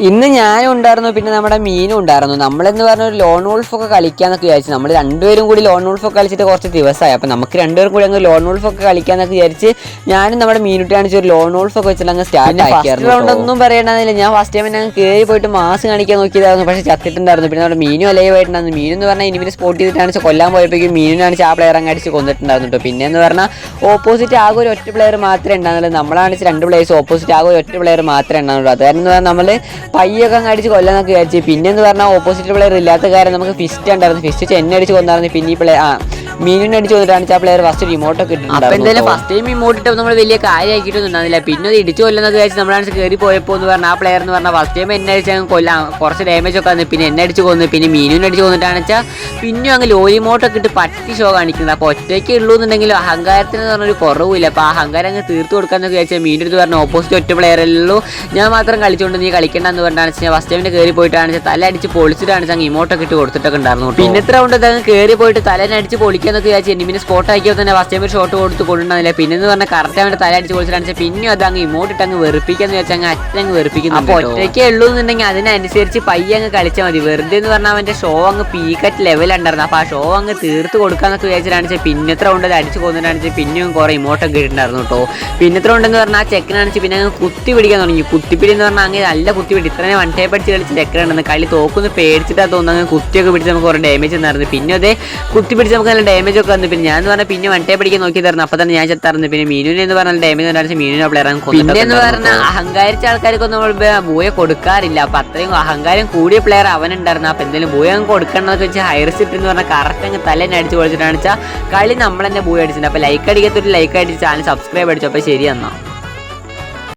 ഇന്ന് ഞാനും ഉണ്ടായിരുന്നു, പിന്നെ നമ്മുടെ മീനും ഉണ്ടായിരുന്നു. നമ്മളെന്ന് പറഞ്ഞ ഒരു ലോൺ വോൾഫ് ഒക്കെ കളിക്കാന്നൊക്കെ വിചാരിച്ചു. നമ്മൾ രണ്ടുപേരും കൂടി ലോൺ വോൾഫ് ഒക്കെ കളിച്ചിട്ട് കുറച്ച് ദിവസമായി. അപ്പോൾ നമുക്ക് രണ്ടുപേരും കൂടി അങ്ങ് ലോൺ വോൾഫ് ഒക്കെ കളിക്കാന്നൊക്കെ വിചാരിച്ച് ഞാനും നമ്മുടെ മീനുട്ടി കാണിച്ച് ഒരു ലോൺ വോൾഫ് ഒക്കെ വെച്ചിട്ട് അങ്ങ് സ്റ്റാർട്ട് ആക്കിയായിരുന്നു. റൗണ്ടൊന്നും പറയണമെന്നില്ല, ഞാൻ ഫസ്റ്റ് ടൈം അങ്ങ് കയറി പോയിട്ട് മാസ് കാണിക്കാൻ നോക്കിയതായിരുന്നു, പക്ഷേ ചത്തിട്ടുണ്ടായിരുന്നു. പിന്നെ നമ്മുടെ മീനും അലൈവായിട്ടുണ്ടായിരുന്നു. മീൻ എന്ന് പറഞ്ഞാൽ ഇനിമിനെ സ്പോട്ട് ചെയ്തിട്ടാണ് കൊല്ലാൻ പോയപ്പോഴേക്കും മീനിനാണ് ആ പ്ലെയർ അങ്ങ് അടിച്ച് കൊന്നിട്ടുണ്ടായിരുന്നു കേട്ടോ. പിന്നെ എന്ന് പറഞ്ഞാൽ ഓപ്പോസിറ്റ് ആകെ ഒരു ഒറ്റ പ്ലെയർ മാത്രമേ ഉണ്ടാകുന്നുള്ളൂ. നമ്മളാണ് രണ്ട് പ്ലേയേഴ്സ്, ഓപ്പോസിറ്റ് ആകെ ഒരു ഒറ്റ പ്ലെയർ മാത്രമേ ഉണ്ടാകുന്നുള്ളൂ. അതായിരുന്നു നമ്മൾ പയ്യൊക്കെ അങ്ങ് അടിച്ച് കൊല്ലാന്നൊക്കെ വിചാരിച്ചു. പിന്നെ എന്ന് പറഞ്ഞാൽ ഓപ്പോസിറ്റ് പ്ലെയർ ഇല്ലാത്ത കാര്യം നമുക്ക് ഫിസ്റ്റ് ഉണ്ടായിരുന്നു. ഫിസ്റ്റ് എന്നെ അടിച്ച് കൊന്നായിരുന്നു. പിന്നെ ഈ പ്ലെയർ മീനിനെ അടിച്ച് കൊന്നിട്ടാണ് ആ പ്ലെയർ ഫസ്റ്റ് റിമോട്ടൊക്കെ ഇട്ടിട്ടുണ്ട്. അപ്പോൾ എന്തായാലും ഫസ്റ്റ് ടൈം റിമോട്ട് ഇട്ടപ്പോൾ നമ്മൾ വലിയ കാര്യമാക്കിയിട്ടൊന്നും ഉണ്ടായിരുന്നില്ല. പിന്നെ അത് ഇടിച്ചു കൊല്ലുന്നൊക്കെ വിചാരിച്ച് നമ്മളാണ് കയറി പോയപ്പോൾ എന്ന് പറഞ്ഞാൽ ആ പ്ലെയർ എന്ന് പറഞ്ഞാൽ ഫസ്റ്റ് ടൈം എന്നെ അടിച്ച് കൊല്ലാൻ കുറച്ച് ഡാമേജ് ഒക്കെ വന്നു. പിന്നെ എന്നെ അടിച്ച് കൊന്നു. പിന്നെ മീനിനെ അടിച്ച് കൊന്നിട്ടാണ് വെച്ചാൽ പിന്നെയും അങ്ങ് ലോ റിമോട്ടൊക്കെ ഇട്ട് പറ്റി ഷോ കാണിക്കുന്നത്. അപ്പോൾ ഒറ്റയ്ക്ക് ഉള്ളൂ എന്നുണ്ടെങ്കിലും അഹങ്കാരത്തിന് പറഞ്ഞൊരു കുറവില്ല. അപ്പോൾ ആ അഹങ്കാരം അങ്ങ് തീർത്ത് കൊടുക്കാന്നൊക്കെ വിചാരിച്ചാൽ മീൻ്റെ അടുത്ത് പറഞ്ഞ ഓപ്പോസിറ്റ് ഒറ്റ പ്ലെയറല്ലോ ഞാൻ മാത്രം കളിച്ചുകൊണ്ട് നീ കളിക്കേണ്ടെന്ന് പറഞ്ഞാണ് വെച്ചാൽ ഫസ്റ്റ് ടൈമിൻ്റെ കയറി പോയിട്ടാണ് തല അടിച്ച് പൊളിച്ചിട്ടാണ് അങ്ങ് ഇമോട്ടൊക്കെ ഇട്ട് കൊടുത്തിട്ടൊക്കെ ഉണ്ടായിരുന്നു. പിന്നെ ഇത്ര കൊണ്ട് അങ്ങ് കയറി പോയിട്ട് തലേനെ അടിച്ച് പൊളിക്കാന്നൊക്കെ വിചാരിച്ചു എനിമിനെ സ്പോട്ട് ആക്കിയപ്പോൾ തന്നെ ഫസ്റ്റ് ടൈം ഷോട്ട് കൊടുത്ത് കൊണ്ടുണ്ടാവില്ല. പിന്നെ എന്ന് പറഞ്ഞാൽ കറക്റ്റ് അവൻ്റെ തല അടിച്ച് പൊളിച്ചിട്ടാണ് പിന്നെ അത് അങ്ങ് ഇമോട്ടിട്ട് അങ്ങ് വെറുപ്പിക്കാന്ന് വെച്ചാൽ അങ്ങ് അറ്റങ്ങ് വെറുപ്പിക്കുന്നു. അപ്പോൾ ഒറ്റയ്ക്കേ ഉള്ളൂ എന്നുണ്ടെങ്കിൽ അതിനനുസരിച്ച് പയ്യെ അങ്ങ് കളിച്ചാൽ മതി. വെറുതെ എന്ന് പറഞ്ഞാൽ അവൻ്റെ ഷോ അങ്ങ് പീക്കറ്റ് ലെവലുണ്ടായിരുന്നു. അപ്പോൾ ആ ഷോ അങ്ങ് തീർത്ത് കൊടുക്കാന്നൊക്കെ വിചാരിച്ചിട്ടാണ് പിന്നെ എത്ര കൊണ്ട് അത് അടിച്ച് കൊന്നിട്ടാണ് പിന്നെയും കുറേ ഇമോട്ടൊക്കെ ഇട്ടുണ്ടായിരുന്നു കേട്ടോ. പിന്നെ എത്ര ഉണ്ടെന്ന് പറഞ്ഞാൽ ആ ചെക്കനാണിച്ച് പിന്നെ അങ്ങ് കുത്തി പിടിക്കാൻ തുടങ്ങി. കുത്തിപ്പിടി എന്ന് പറഞ്ഞാൽ അങ്ങനെ നല്ല കുത്തിപ്പിടി ഇത്രയും വൺ ടൈപ്പ് അടിച്ച് കളിച്ച് ചെക്കനാണെന്ന് കളി തോക്കൊന്ന് പേടിച്ചിട്ടാണ് തോന്നുന്നത്. അങ്ങ് കുത്തിയൊക്കെ പിടിച്ച് നമുക്ക് കുറേ ഡാമേജ് ഉണ്ടായിരുന്നു. പിന്നെ അതേ കുത്തി പിടിച്ച് നമുക്ക് നല്ല ഡാമേജ് ഒക്കെ വന്നു. പിന്നെ ഞാൻ എന്ന് പറഞ്ഞാൽ പിന്നെ വൺ ടൈപ്പ് അടിക്കാൻ നോക്കിയതായിരുന്നു. അപ്പോൾ തന്നെ ഞാൻ ചെത്തായിരുന്നു. പിന്നെ മീനുവിനെ എന്ന് പറഞ്ഞാൽ ഡാമേജ് ഉണ്ടായിരുന്നു. മീനുവിനെ പ്ലെയർ പിന്നെ എന്ന് പറഞ്ഞാൽ അഹങ്കാരിച്ച ആൾക്കാർക്കൊന്നും നമ്മൾ ബോയെ കൊടുക്കാറില്ല. അപ്പോൾ അത്രയും അഹങ്കാരം കൂടിയ പ്ലെയർ അവനുണ്ടായിരുന്നു. അപ്പോൾ എന്തെങ്കിലും ബോയ അങ്ങ് കൊടുക്കണമെന്നൊക്കെ വെച്ചാൽ ഹയർ സിറ്റ് എന്ന് പറഞ്ഞാൽ കറക്റ്റ് അങ്ങ് തലേനെ അടിച്ച് പൊളിച്ചിട്ടാണ് വെച്ചാൽ കളി നമ്മൾ തന്നെ ബോയ അടിച്ചിട്ടുണ്ട്. അപ്പോൾ ലൈക്ക് അടിക്കത്തൊരു ലൈക്ക് അടിച്ച് ചാനൽ സബ്സ്ക്രൈബ് അടിച്ചു. അപ്പോൾ ശരി എന്നാൽ.